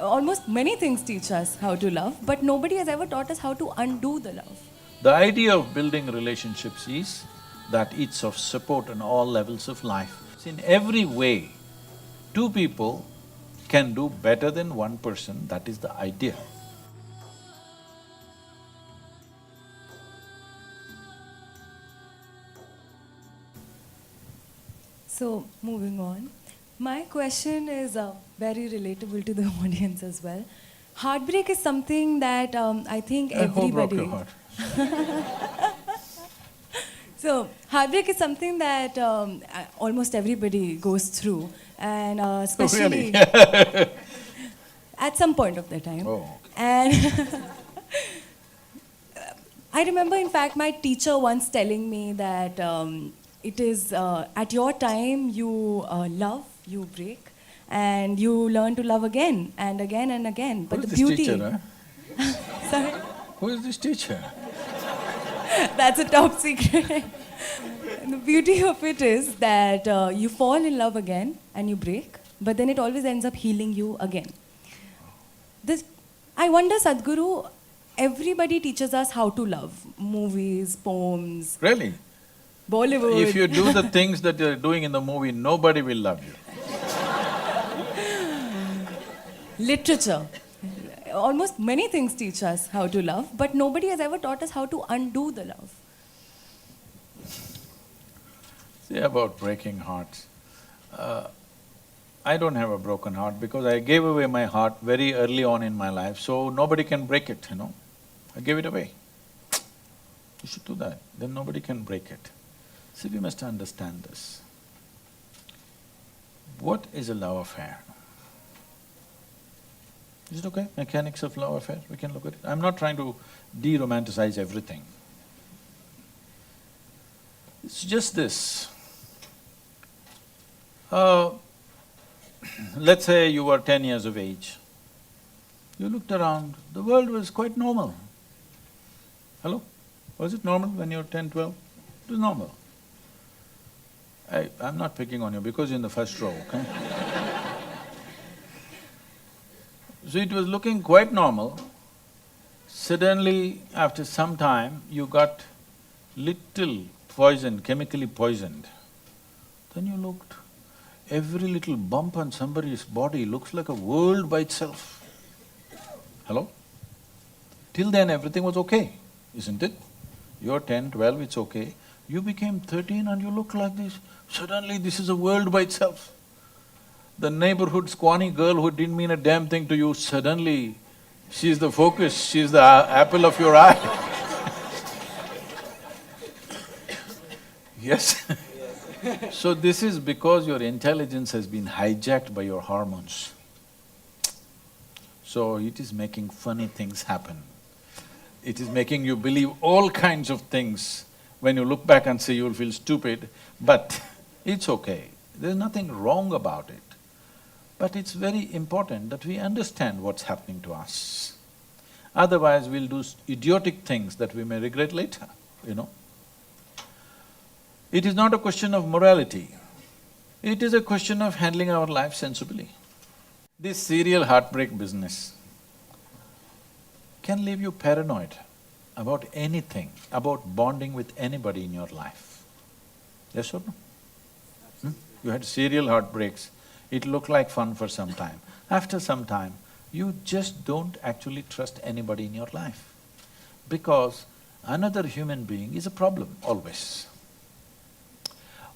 almost many things teach us how to love, but nobody has ever taught us how to undo the love. The idea of building relationships is that it's of support on all levels of life. In every way, two people can do better than one person, that is the idea. So, moving on. My question is very relatable to the audience as well. Heartbreak is something that I think Who broke everybody… your heart? So, heartbreak is something that almost everybody goes through, and especially at some point of their time. Oh. And I remember, in fact, my teacher once telling me that it is at your time you love, you break, and you learn to love again and again and again. But Who is the this beauty… teacher, Sorry? Who is this teacher? That's a top secret. The beauty of it is that you fall in love again and you break, but then it always ends up healing you again. I wonder, Sadhguru, everybody teaches us how to love. Movies, poems, Really? Bollywood. If you do the things that you're doing in the movie, nobody will love you. Literature. Almost many things teach us how to love, but nobody has ever taught us how to undo the love. See, about breaking hearts, I don't have a broken heart because I gave away my heart very early on in my life, so nobody can break it, I gave it away. You should do that, then nobody can break it. See, we must understand this. What is a love affair? Is it okay? Mechanics of love affair, we can look at it. I'm not trying to de-romanticize everything. It's just this. Let's say you were 10 years of age. You looked around, the world was quite normal. Hello? Was it normal when you were 10, 12? It was normal. I'm not picking on you because you're in the first row, okay? So it was looking quite normal. Suddenly, after some time, you got little poison, chemically poisoned. Then you looked, every little bump on somebody's body looks like a world by itself. Hello? Till then everything was okay, isn't it? You're 10, 12, it's okay. You became 13 and you look like this, suddenly this is a world by itself. The neighborhood squawny girl who didn't mean a damn thing to you, suddenly she's the focus, she's the apple of your eye. Yes? So this is because your intelligence has been hijacked by your hormones. So it is making funny things happen. It is making you believe all kinds of things. When you look back and say you'll feel stupid, but it's okay. There's nothing wrong about it. But it's very important that we understand what's happening to us. Otherwise, we'll do idiotic things that we may regret later, It is not a question of morality. It is a question of handling our life sensibly. This serial heartbreak business can leave you paranoid about anything, about bonding with anybody in your life. Yes or no? You had serial heartbreaks, it looked like fun for some time. After some time, you just don't actually trust anybody in your life because another human being is a problem always.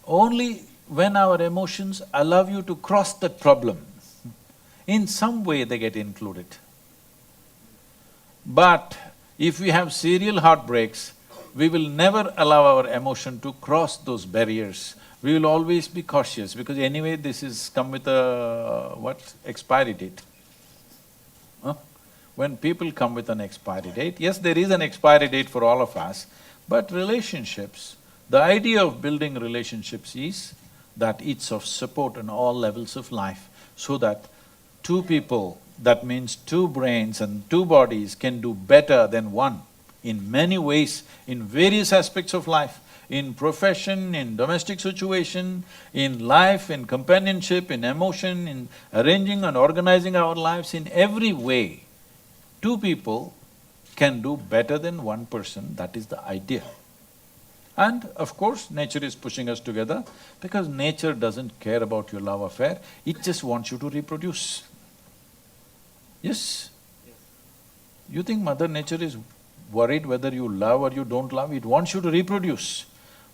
Only when our emotions allow you to cross that problem, in some way they get included. But if we have serial heartbreaks, we will never allow our emotion to cross those barriers. We will always be cautious because anyway this is come with a… expiry date. When people come with an expiry date, yes, there is an expiry date for all of us, but relationships, the idea of building relationships is that it's of support on all levels of life, so that two people, that means two brains and two bodies, can do better than one in many ways, in various aspects of life. in profession, in domestic situation, in life, in companionship, in emotion, in arranging and organizing our lives, in every way, two people can do better than one person, that is the idea. And of course, nature is pushing us together because nature doesn't care about your love affair, it just wants you to reproduce. Yes? You think Mother Nature is worried whether you love or you don't love? It wants you to reproduce.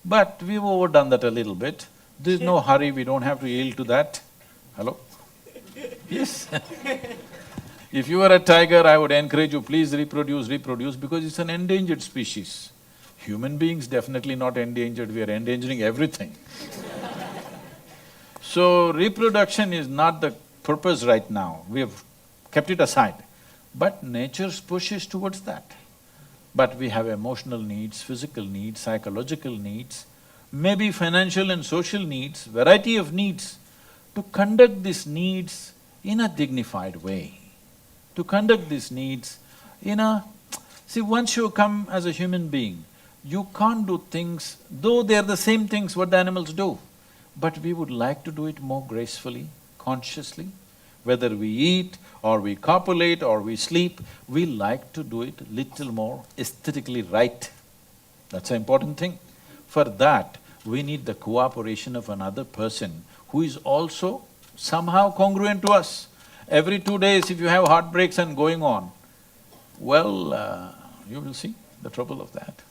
But we've overdone that a little bit. There's no hurry, we don't have to yield to that. Hello? Yes. If you were a tiger, I would encourage you, please reproduce, because it's an endangered species. Human beings definitely not endangered, we are endangering everything. So, reproduction is not the purpose right now, we have kept it aside. But nature's push is towards that. But we have emotional needs, physical needs, psychological needs, maybe financial and social needs, variety of needs. To conduct these needs in a dignified way, to conduct these needs in a… See, once you come as a human being, you can't do things, though they're the same things what the animals do, but we would like to do it more gracefully, consciously. Whether we eat or we copulate or we sleep, we like to do it little more aesthetically right. That's an important thing. For that, we need the cooperation of another person who is also somehow congruent to us. Every 2 days if you have heartbreaks and going on, well, you will see the trouble of that.